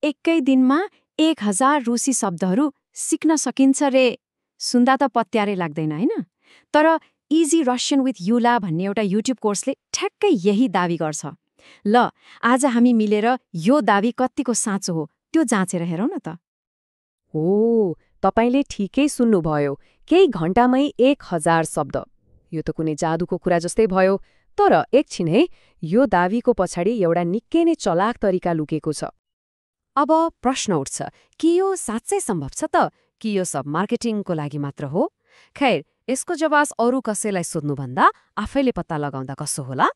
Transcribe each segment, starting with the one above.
एकै दिनमा 1000 रुसी शब्दहरू सिक्न सकिन्छ रे। सुन्दा त पत्यारै लाग्दैन होइन? तर इजी रसियन विथ युला भन्ने एउटा युट्युब कोर्सले ठ्याक्कै यही दावी गर्छ। ल आज हामी मिलेर यो दावी कत्तिको साँचो हो त्यो जाँचेर हेरौँ न त। हो, तपाईले ठिकै सुन्नुभयो। केही घण्टामै 1000 शब्द। यो त कुनै जादुको कुरा जस्तै भयो। तर एकछिन है, यो दावीको पछाडि एउटा निकै नै चलाक तरिका लुकेको छ। अब प्रश्न उठ्छ, कि यो साँच्चै सम्भव छ त? कि यो सब मार्केटिङको लागि मात्र हो? खैर, यसको जवाफ अरू कसैलाई सोध्नुभन्दा आफैले पत्ता लगाउँदा कसो होला?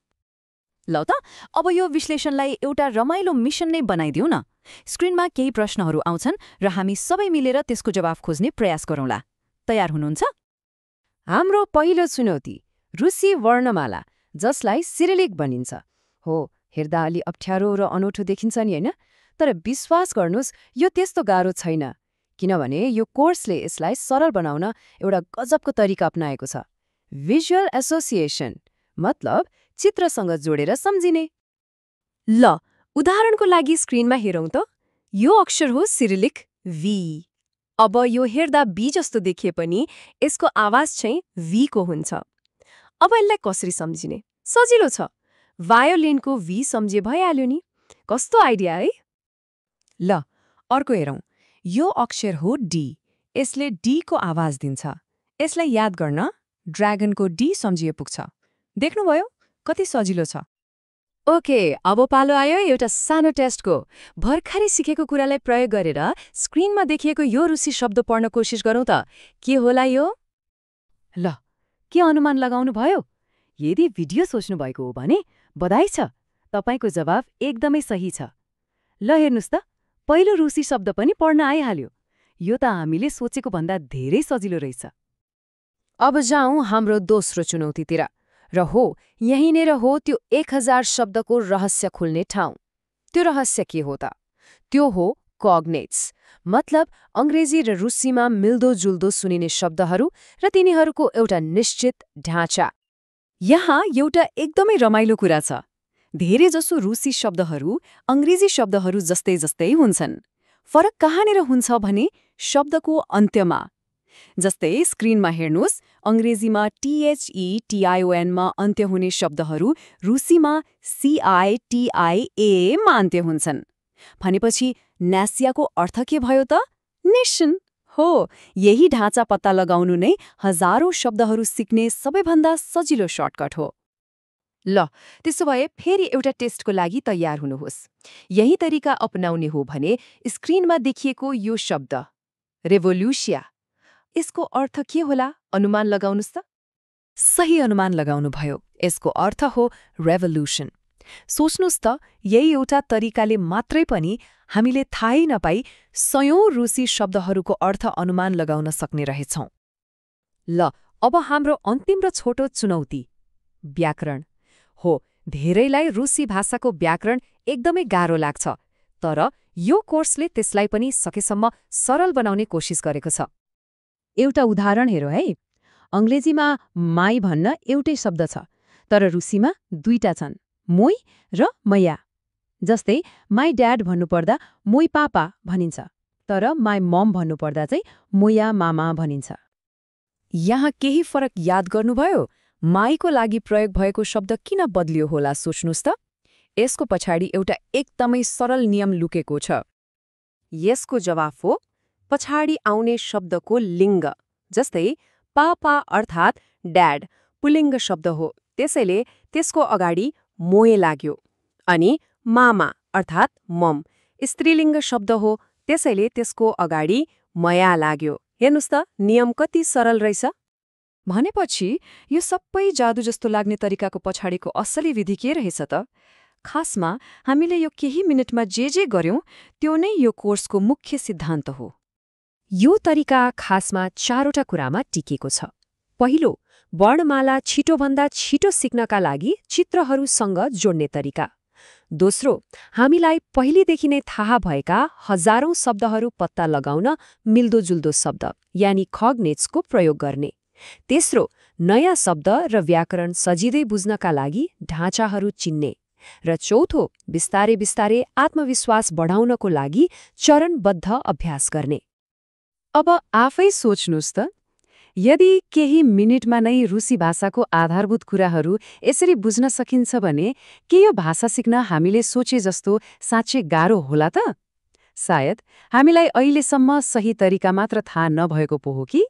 ल त, अब यो विश्लेषणलाई एउटा रमाइलो मिसन नै बनाइदिऊ न। स्क्रिनमा केही प्रश्नहरू आउँछन् र हामी सबै मिलेर त्यसको जवाफ खोज्ने प्रयास गरौँला। तयार हुनुहुन्छ? हाम्रो पहिलो चुनौती, रुसी वर्णमाला, जसलाई सिरिलिक भनिन्छ। हो, हेर्दा अलि अप्ठ्यारो र अनौठो देखिन्छ नि होइन? तर विश्वास गर्नुहोस्, यो त्यस्तो गाह्रो छैन। किनभने यो कोर्सले यसलाई सरल बनाउन एउटा गजबको तरिका अपनाएको छ। भिजुअल एसोसिएसन, मतलब चित्रसँग जोडेर सम्झिने। ल, उदाहरणको लागि स्क्रिनमा हेरौँ त। यो अक्षर हो सिरिलिक भी। अब यो हेर्दा बी जस्तो देखिए पनि यसको आवाज चाहिँ भी को हुन्छ। अब यसलाई कसरी सम्झिने? सजिलो छ। भायोलिनको भी सम्झे भइहाल्यो नि। कस्तो आइडिया है? ल, अर्को हेरौँ। यो अक्षर हो डी। यसले डी को आवाज दिन्छ। यसलाई याद गर्न ड्र्यागनको डी सम्झिए पुग्छ। देख्नुभयो? कति सजिलो छ। ओके, अब पालो आयो एउटा सानो टेस्टको। भर्खरै सिकेको कुरालाई प्रयोग गरेर स्क्रिनमा देखिएको यो रुसी शब्द पढ्न कोसिस गरौँ त। के होला यो? ल, के अनुमान लगाउनु भयो? यदि भिडियो सोच्नु भएको हो भने बधाई छ, तपाईको जवाफ एकदमै सही छ। ल हेर्नुस् त, पहिलो रुसी शब्द पनि पढ्न आइहाल्यो। यो त हामीले सोचेको भन्दा धेरै सजिलो रहेछ। अब जाउँ हाम्रो दोस्रो चुनौतीतिर। र हो, यहीँनेर हो त्यो 1000 शब्दको रहस्य खुल्ने ठाउँ। त्यो रहस्य के हो त? त्यो हो कग्नेट्स, मतलब अंग्रेजी र रुसीमा मिल्दोजुल्दो सुनिने शब्दहरू र तिनीहरूको एउटा निश्चित ढाँचा। यहाँ एउटा एकदमै रमाइलो कुरा छ। धेरैजसो रुसी शब्दहरू अंग्रेजी शब्दहरू जस्तै जस्तै हुन्छन्। फरक कहाँनिर हुन्छ भने शब्दको अन्त्यमा। जस्तै स्क्रिनमा हेर्नुहोस्, अंग्रेजीमा THETION मा अन्त्य हुने शब्दहरू रुसीमा CITIA मा अन्त्य हुन्छन्। भनेपछि न्यासियाको अर्थ के भयो त? नेसन हो। यही ढाँचा पत्ता लगाउनु नै हजारौं शब्दहरू सिक्ने सबैभन्दा सजिलो सर्टकट हो। ल, त्यसो भए फेरि एउटा टेस्टको लागि तयार हुनुहोस्। यही तरिका अपनाउने हो भने स्क्रिनमा देखिएको यो शब्द रेभोल्युसिया, यसको अर्थ के होला? अनुमान लगाउनुस् त। सही अनुमान लगाउनुभयो। यसको अर्थ हो रेभोल्युसन। सोच्नुस् त, यही एउटा तरिकाले मात्रै पनि हामीले थाहै नपाई सयौं रुसी शब्दहरूको अर्थ अनुमान लगाउन सक्ने रहेछौं। ल, अब हाम्रो अन्तिम र छोटो चुनौती, व्याकरण। हो, धेरैलाई रुसी भाषाको व्याकरण एकदमै गाह्रो लाग्छ। तर यो कोर्सले त्यसलाई पनि सकेसम्म सरल बनाउने कोसिस गरेको छ। एउटा उदाहरण हेरौँ है। अंग्रेजीमा माई भन्न एउटै शब्द छ, तर रुसीमा दुईटा छन्, मोई र मैया। जस्तै माई ड्याड भन्नुपर्दा मोई पापा भनिन्छ, तर माई मम भन्नुपर्दा चाहिँ मोया मामा भनिन्छ। यहाँ केही फरक याद गर्नुभयो? माईको लागि प्रयोग भएको शब्द किन बदलियो होला सोच्नुस् त। यसको पछाडि एउटा एकदमै सरल नियम लुकेको छ। यसको जवाफ हो पछाडि आउने शब्दको लिङ्ग। जस्तै पापा अर्थात् ड्याड पुल्लिङ्ग शब्द हो, त्यसैले त्यसको अगाडि मोए लाग्यो। अनि मामा अर्थात् मम स्त्रीलिङ्ग शब्द हो, त्यसैले त्यसको अगाडि मया लाग्यो। हेर्नुस् त, नियम कति सरल रहेछ। भनेपछि यो सबै जादु जस्तो लाग्ने तरिकाको पछाडिको असली विधि के रहेछ त? खासमा हामीले यो केही मिनटमा जे गर्यौं त्यो नै यो कोर्सको मुख्य सिद्धान्त हो। यो तरिका खासमा 4वटा कुरामा टिकेको छ। पहिलो, वर्णमाला छिटोभन्दा छिटो सिक्नका लागि चित्रहरूसँग जोड्ने तरिका। दोस्रो, हामीलाई पहिलेदेखि नै थाहा भएका हजारौं शब्दहरू पत्ता लगाउन मिल्दोजुल्दो शब्द यानि कग्नेट्सको प्रयोग गर्ने। तेस्रो, नयाँ शब्द र व्याकरण सजिलै बुझ्नका लागि ढाँचाहरू चिन्ने। र चौथो, बिस्तारै बिस्तारै आत्मविश्वास बढाउनको लागि चरणबद्ध अभ्यास गर्ने। अब आफै सोच्नुस् त, यदि केही मिनेटमा नै रुसी भाषाको आधारभूत कुराहरू यसरी बुझ्न सकिन्छ भने के यो भाषा सिक्न हामीले सोचे जस्तो साँच्चै गाह्रो होला त? सायद हामीलाई अहिलेसम्म सही तरिका मात्र थाहा नभएको पो हो कि?